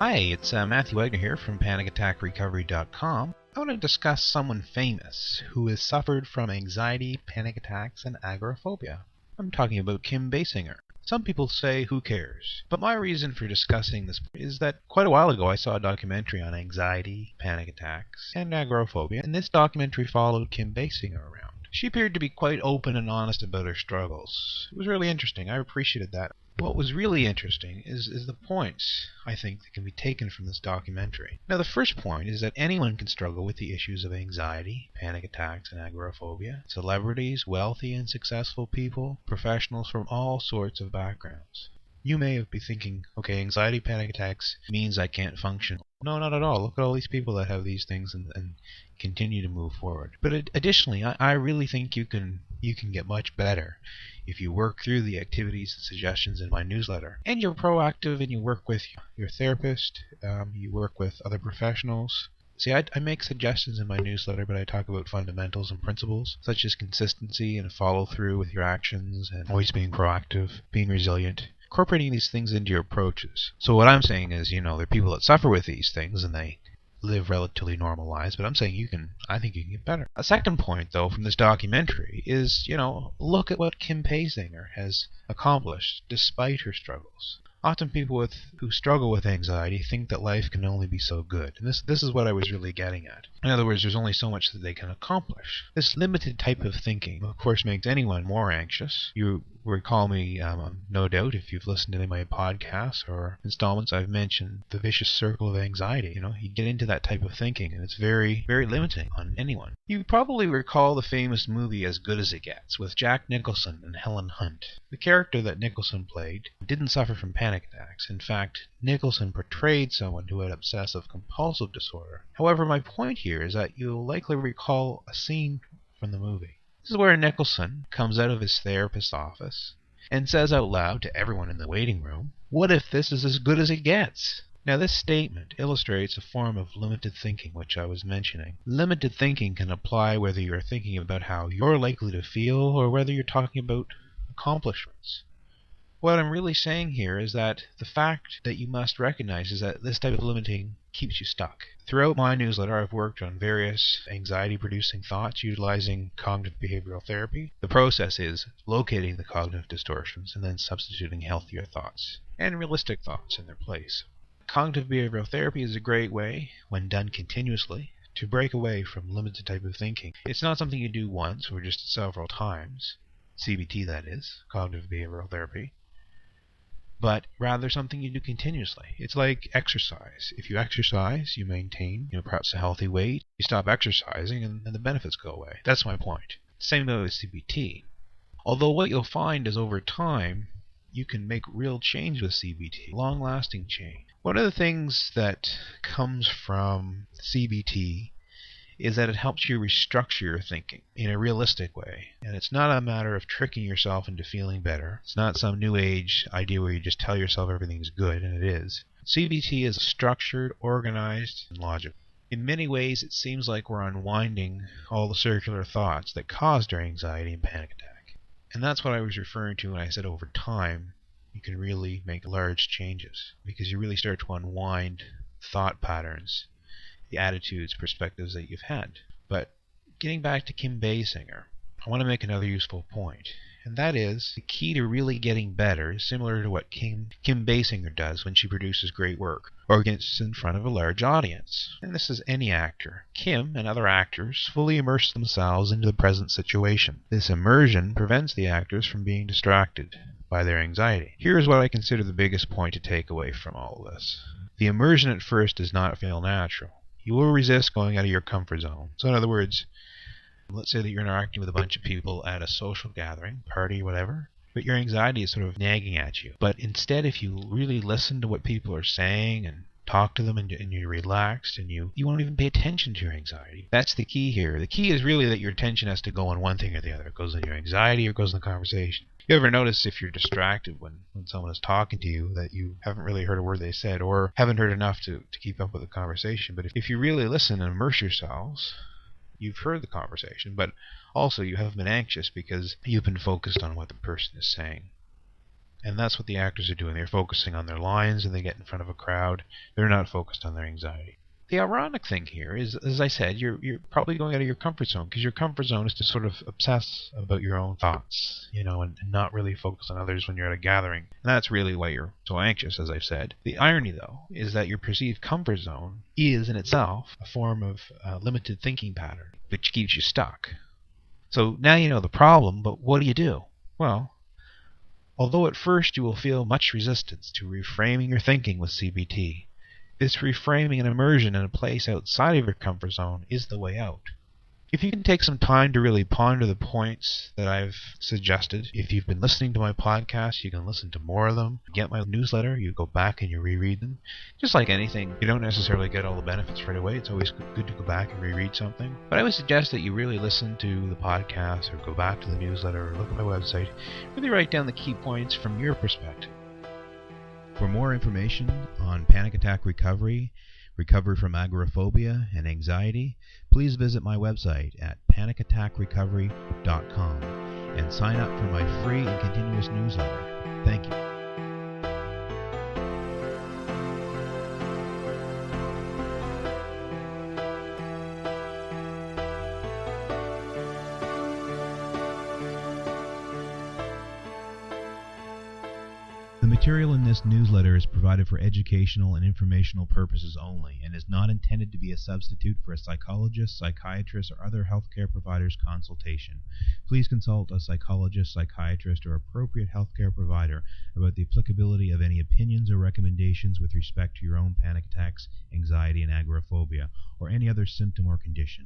Hi, it's Matthew Wagner here from PanicAttackRecovery.com. I want to discuss someone famous who has suffered from anxiety, panic attacks, and agoraphobia. I'm talking about Kim Basinger. Some people say, who cares? But my reason for discussing this is that quite a while ago I saw a documentary on anxiety, panic attacks, and agoraphobia, and this documentary followed Kim Basinger around. She appeared to be quite open and honest about her struggles. It was really interesting. I appreciated that. What was really interesting is the points, I think, that can be taken from this documentary. Now, the first point is that anyone can struggle with the issues of anxiety, panic attacks, and agoraphobia. Celebrities, wealthy and successful people, professionals from all sorts of backgrounds. You may be thinking, okay, anxiety, panic attacks means I can't function. No, not at all. Look at all these people that have these things and continue to move forward. But additionally, I really think you can get much better if you work through the activities and suggestions in my newsletter. And you're proactive and you work with your therapist, you work with other professionals. See, I make suggestions in my newsletter, but I talk about fundamentals and principles, such as consistency and follow through with your actions and always being proactive, being resilient. Incorporating these things into your approaches. So what I'm saying is, there are people that suffer with these things and they live relatively normal lives, but I'm saying I think you can get better. A second point, though, from this documentary is, look at what Kim Basinger has accomplished despite her struggles. Often people who struggle with anxiety think that life can only be so good. And this is what I was really getting at. In other words, there's only so much that they can accomplish. This limited type of thinking, of course, makes anyone more anxious. You recall me, no doubt, if you've listened to any of my podcasts or installments, I've mentioned the vicious circle of anxiety. You get into that type of thinking, and it's very, very limiting on anyone. You probably recall the famous movie As Good As It Gets with Jack Nicholson and Helen Hunt. The character that Nicholson played didn't suffer from panic attacks. In fact, Nicholson portrayed someone who had obsessive-compulsive disorder. However, my point here is that you'll likely recall a scene from the movie. This is where Nicholson comes out of his therapist's office and says out loud to everyone in the waiting room, "What if this is as good as it gets?" Now, this statement illustrates a form of limited thinking which I was mentioning. Limited thinking can apply whether you're thinking about how you're likely to feel or whether you're talking about accomplishments. What I'm really saying here is that the fact that you must recognize is that this type of limiting keeps you stuck. Throughout my newsletter, I've worked on various anxiety-producing thoughts utilizing cognitive behavioral therapy. The process is locating the cognitive distortions and then substituting healthier thoughts and realistic thoughts in their place. Cognitive behavioral therapy is a great way, when done continuously, to break away from limited type of thinking. It's not something you do once or just several times. CBT, that is, cognitive behavioral therapy. But rather something you do continuously. It's like exercise. If you exercise, you maintain, perhaps a healthy weight. You stop exercising and the benefits go away. That's my point. Same though with CBT. Although what you'll find is over time, you can make real change with CBT, long-lasting change. One of the things that comes from CBT is that it helps you restructure your thinking in a realistic way. And it's not a matter of tricking yourself into feeling better. It's not some new age idea where you just tell yourself everything's good, and it is. CBT is structured, organized, and logical. In many ways, it seems like we're unwinding all the circular thoughts that caused our anxiety and panic attack. And that's what I was referring to when I said over time, you can really make large changes, because you really start to unwind thought patterns, the attitudes, perspectives that you've had. But getting back to Kim Basinger, I want to make another useful point, and that is the key to really getting better is similar to what Kim Basinger does when she produces great work or gets in front of a large audience. And this is any actor. Kim and other actors fully immerse themselves into the present situation. This immersion prevents the actors from being distracted by their anxiety. Here's what I consider the biggest point to take away from all of this. The immersion at first does not feel natural. You will resist going out of your comfort zone. So in other words, let's say that you're interacting with a bunch of people at a social gathering, party, whatever, but your anxiety is sort of nagging at you. But instead, if you really listen to what people are saying and talk to them and you're relaxed and you won't even pay attention to your anxiety. That's the key here. The key is really that your attention has to go on one thing or the other. It goes on your anxiety or it goes on the conversation. You ever notice if you're distracted when someone is talking to you that you haven't really heard a word they said or haven't heard enough to keep up with the conversation? But if you really listen and immerse yourselves, you've heard the conversation, but also you haven't been anxious because you've been focused on what the person is saying. And that's what the actors are doing. They're focusing on their lines and they get in front of a crowd. They're not focused on their anxiety. The ironic thing here is, as I said, you're probably going out of your comfort zone, because your comfort zone is to sort of obsess about your own thoughts, and not really focus on others when you're at a gathering. And that's really why you're so anxious, as I've said. The irony, though, is that your perceived comfort zone is in itself a form of limited thinking pattern, which keeps you stuck. So now you know the problem, but what do? Well, although at first you will feel much resistance to reframing your thinking with CBT, this reframing and immersion in a place outside of your comfort zone is the way out. If you can take some time to really ponder the points that I've suggested, if you've been listening to my podcast, you can listen to more of them. Get my newsletter, you go back and you reread them. Just like anything, you don't necessarily get all the benefits right away. It's always good to go back and reread something. But I would suggest that you really listen to the podcast, or go back to the newsletter, or look at my website. Really write down the key points from your perspective. For more information on panic attack recovery from agoraphobia and anxiety, please visit my website at panicattackrecovery.com and sign up for my free and continuous newsletter. Thank you. The material in this newsletter is provided for educational and informational purposes only, and is not intended to be a substitute for a psychologist, psychiatrist, or other healthcare provider's consultation. Please consult a psychologist, psychiatrist, or appropriate healthcare provider about the applicability of any opinions or recommendations with respect to your own panic attacks, anxiety, and agoraphobia, or any other symptom or condition.